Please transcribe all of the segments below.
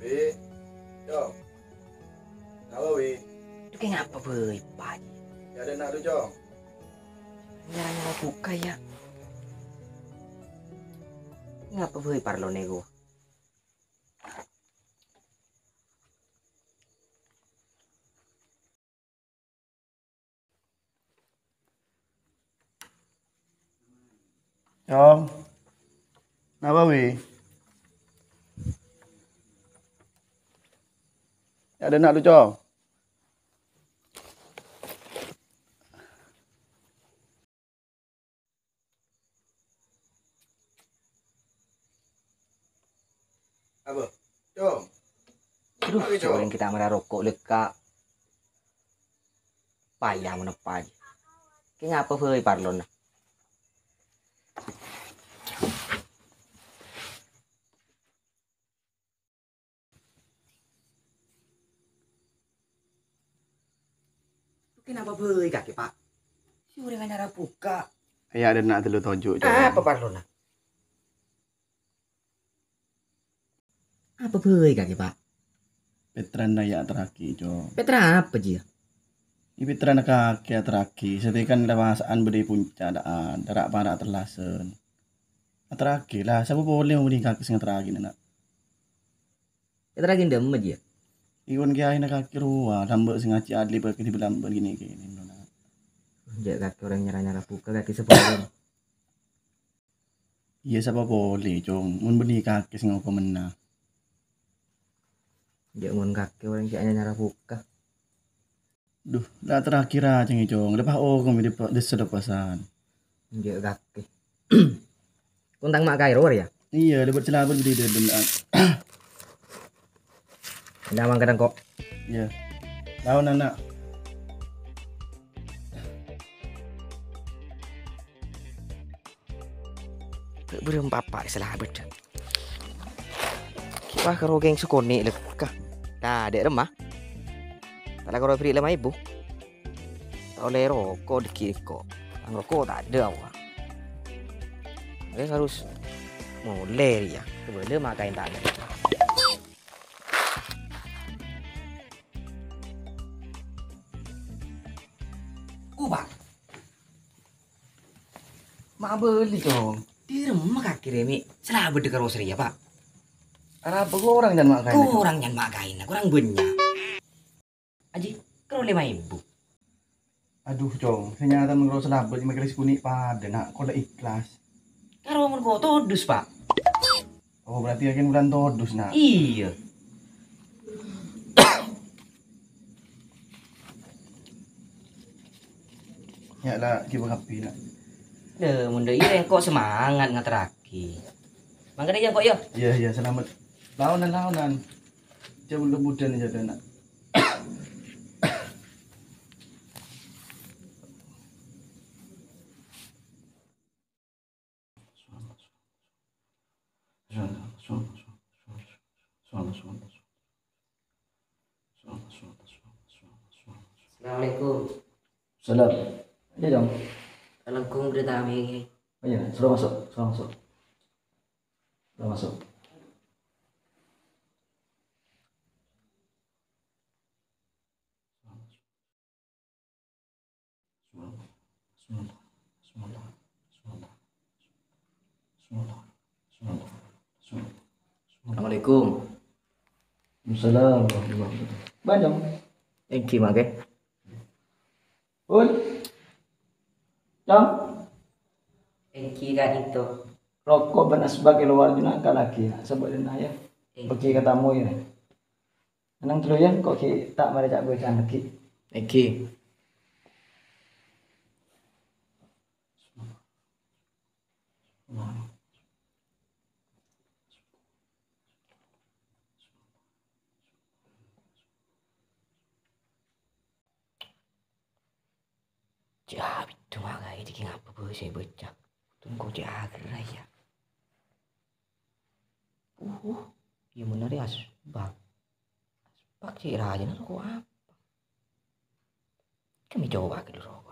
Wi, Cong. Kenapa, Wi? Itu kayak ngapa boy, Pak? Ya ada nak tu, Cong. Nyala buka ya. Ngapa boy parlo nego? Cong. Kenapa, Wi? Ya ada nak tu, Cong. Apa? Cong. Aduh, Oke, Cong. goreng kita merah rokok leka. Payah menepaj. Kayak ngapa boy parlo na? Kenapa boy kaki Pak? Si goreng nyara buka. Ya ada nak telu tojuk, Cong. Apa parlo na? Apa boy kaki Pak? Petran daya teraki, Cong. Petra apa dia? Petran kaki teraki. Setikan lewasaan beri puncak daan. Darak parak terlasen. Teraki lah. Siapa boleh memberi kaki sing teraki nak? Petra gendem aja. Iwan kiai nak kaki ruah. Lambat sing aci adli pergi di belam begini gini. Jek kaki orang nyara buka kaki sepuluh. Iya siapa boleh, Cong. Mun beri kaki sing apa menang. Jek ngon kaki orang kayak nyara buka. Duh, dah terakhir aja nih, Cong. Lepas kami di sedepasan. Jek kaki. Kuntang mak kairo ya? Iya, dapat celana beri dia dendam. Nyamang kadang kok. Iya. Tahu anak. Belum papa salah beda. Wah karo geng sukoni lekah. Nah, dek remah. Kalau karo beri lemah ibu. Oleh rokok dikit kok. Ang rokok tak ada awak. Harus mulai ya. Sebelum makain tak ada. Pak. Mak beli dong. Di rumah kaki remi. Salah beda karo seri ya, Pak. Apa kau orang jangan makan? Kurang jangan makain, kurang banyak. Aji, karo 5.000. Aduh, Cong. Ternyata menurut selabut yang makan kuning pada nak kau dah ikhlas. Karo mun kok todus, Pak. Oh, berarti akan bulan todus nak. Iya. Ya lah, kiba kapi nak. Mun deui kok semangat ngateraki. Mangkane ya kok ya. Iya, selamat. Launan. Coba kemudian aja dah nak. Assalamualaikum. Salam. Ini dong. Assalamualaikum berita kami. Oh iya, sudah masuk. Sudah masuk. Assalamualaikum. Assalamualaikum. Banyak. Engki make. Ul. Cong. Engki kan itu. Rokok benar sebagai luar junaka lagi. Sebutin aja. Pergi katamu ya. Nang dulu ya, kok tak mari cak gue lagi. Engki. Jab itu magai di ngapa boleh saya baca. Tunggu di akhir ya. Ya benar ya asbak. Asbak sih raja nak kok apa? Kami coba ke dulu.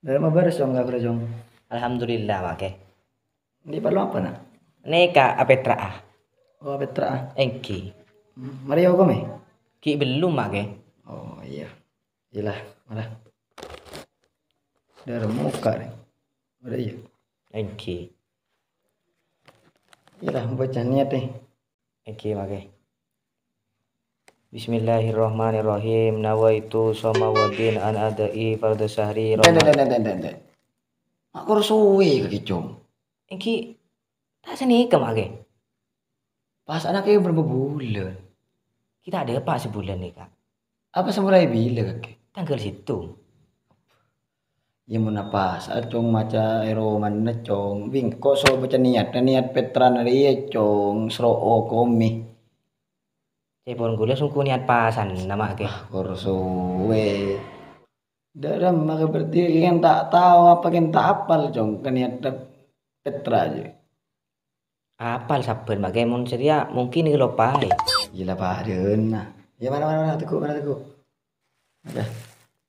Dari mah beres dong gak jong. Alhamdulillah make. Ini perlu apa nak? Neka apetra ah. Oh Petra. Engki. Mari aku kami. Ki belum make. Oh iya. Iyalah, malah. Dari muka nih. Udah iya. Engki. Iyalah baca niat nih. Engki make. Bismillahirrahmanirrahim. Nawaitu shoma wadin an adai fardhu syahri Den. Aku harus suwe kaki jong. Engki tak senika make. Pas anaknya berapa bulan? Kita ada apa sebulan nih kak? Apa semulai bila kaki? Tanggal situ. Ya mana pas acong maca ero mana cong bing kok so baca niat Petra nari ya cong sro komi. Cepon gula sungku niat pasan nama ke. Harus suwe. Dalam maka berarti kan tak tahu apa kan tak apal cong kan niat Petra aja. Apal saben make mun seria mungkin iki lho pae. Gila paden nah. Ya mana teku. Ada.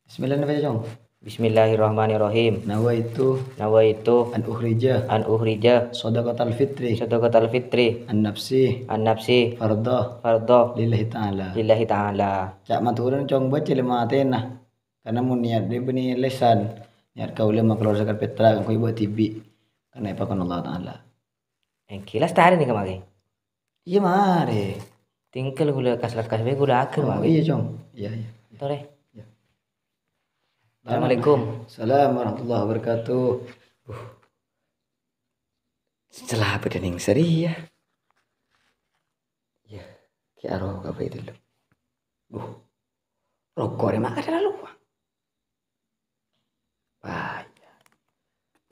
Bismillahirrahmanirrahim cong. Bismillahirrahmanirrahim. Nawaitu Nawaitu an ukhrija an ukhrija shadaqatal fitri sadaqatal fitri an nafsi an nafsi fardhu fardhu lillahi ta'ala. lillahi ta'ala. Cak maturan cong baca lima atena. Karena mau niat dia beni lesan. Niat kau lima keluar zakat Petra kau buat tibi. Karena apa kan Allah Ta'ala. Engki lastari nih kemake. Iya mare. Tingkel gula kas-kas be gula akhir Oh make. iya cong. Iya. Tore. Ya. Assalamualaikum. Assalamualaikum warahmatullahi wabarakatuh. Setelah apa dening seri ya. Ya. Ki aro apa itu lo. Rokok dia makan terlalu. Wah.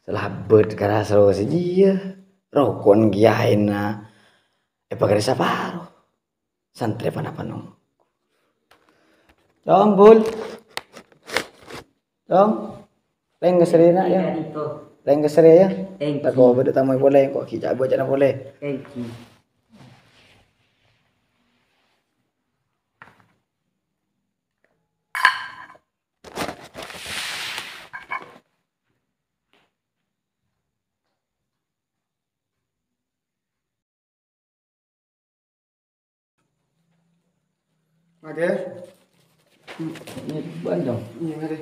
Setelah berkara seru saja. Rokok ngiain na. Pakai saparo. Santre apa nong. Cong bul. Cong. Leng keseri nak ya. Leng keseri ya. Tak kau berdua tamu boleh kok kita buat jangan boleh. Oke. Ini bandong. Iya mari.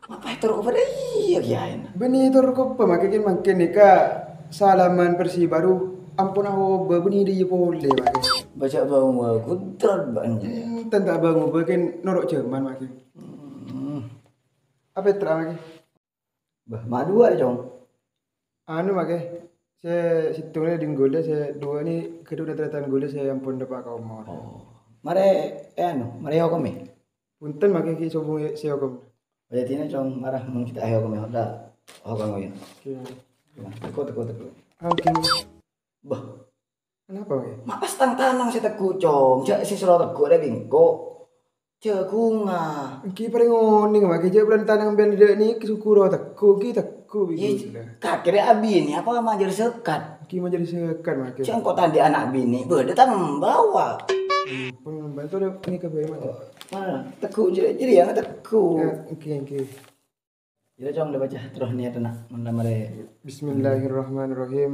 Apa itu pada iya kiain. Beni itu kok pemakai makin nika salaman bersih baru ampun aku beni dia boleh makin. Baca bang kudrat banyak. Tentang bangun bagian norok Jerman makin. Apa itu makin? Bah madu aja dong. Anu makin. Saya situngnya di gula saya dua ini kedua datang gula saya ampun dapat kau mau. Mare anu, mare aku kami. Punten makin ki sobung saya kau. Berarti ini cong marah mun kita ayo kami hoda. Oh kami. Teku. Oke. Bah, Kenapa makin? makas tanang si teku cong. Cak si surat teku ada bingko. Cak kunga. Ki paling ngoning makin je bulan tanang ben dia ni kesukuro teku Iya, begitu. kakek abi ini apa majer sekat. Ki mau jadi sekan makin. Cang kok tadi anak bini, beda tak membawa. Pembantu dia ini ke bayi macam. Mana? Teku jadi yang teku. Oke. Jadi cong udah baca terus niat nak mana mare. Bismillahirrahmanirrahim.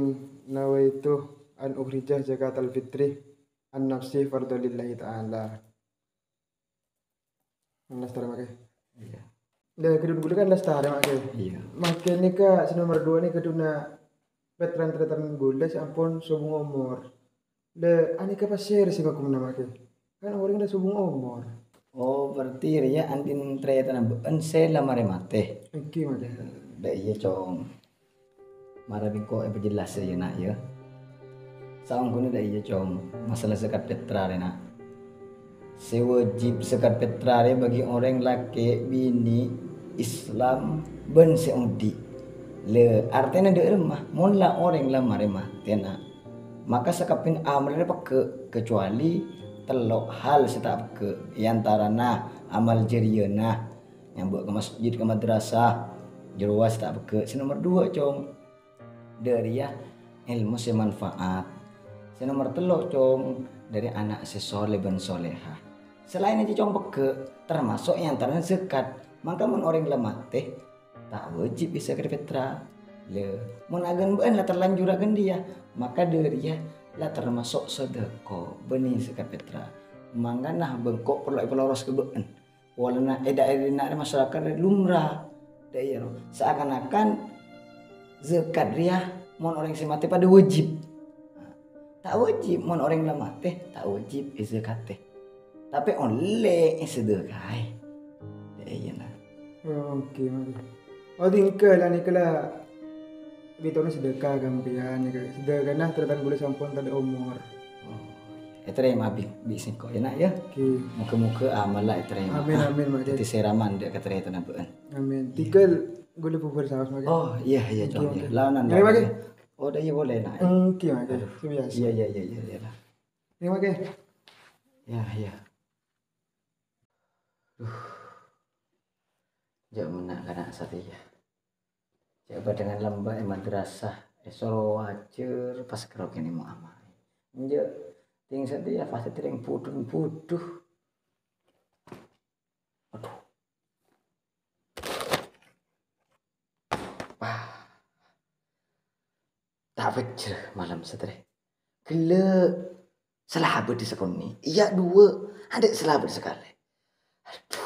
Nawaitu an ukhrijah zakatal fitri an nafsi fardhu lillahi ta'ala. Lestari makai. Iya. Dah kedua dulu kan lestari makai. Iya. Makai ni ka nomor 2 ni kedua veteran gula ampun subung umur. Dah ani ka pasir sih aku nama makai. Kan orang dah subung umur. Oh, berarti ya antin ternyata nambahan saya mare mate. Oke makai. Dah iya cong. Mara bingko jelas ya nak ya. Saung kuno dah iya cong. Masalah sekat Petra nak. Sewajib sekat Petra bagi orang laki bini Islam ben seudi. Le artinya de remah. Mula orang lamar remah tena. Maka sekapin amal pakai kecuali telok hal setap ke antarana amal jariana yang buat ke masjid ke madrasah jeruah setap ke nomor 2 cong dari ya ilmu semanfaat nomor 3 cong dari anak sesoleh ben soleha selain itu cong peke termasuk yang antaranya zakat Maka mun orang lemah teh tak wajib bisa ke Petra. Le, mun agan beun lah terlanjur agan dia, maka dia lah termasuk sedekah benih sekat Petra. Mangga nah bengkok perlu peloros ke beun. Walana daerah masyarakat lumrah. Daerah seakan-akan zakat dia mun orang si mati pada wajib. Tak wajib mun orang lemah teh tak wajib zakat teh. Tapi oleh sedekah. Daerah. Okey, mari. Oh, tingkah lah ni kala. Kita ni sedekah kan pian ni. Sedekah nah tertan boleh sampun tak ada umur. Terima bising kok enak ya. Okey. Muka-muka amal lah terima. Amin mak. Jadi seraman dia kata itu nampak. Amin. Tikal boleh bubur saus mak. Oh iya jom. Okey. Lawanan. Ini mak. Oh dah ya boleh nak. Okey mak. Sebiasa. Iya lah. Ini mak. Ya. Jom nak kena satu ya. Coba dengan lembah madrasah esoro wajar pas kerok ini mau amal. Nje ting sedia pasti tering puduh. Aduh. Wah. Tak bejer malam setre. Gele selabut di sekon ni. Iya dua, ada selabut sekali. Aduh.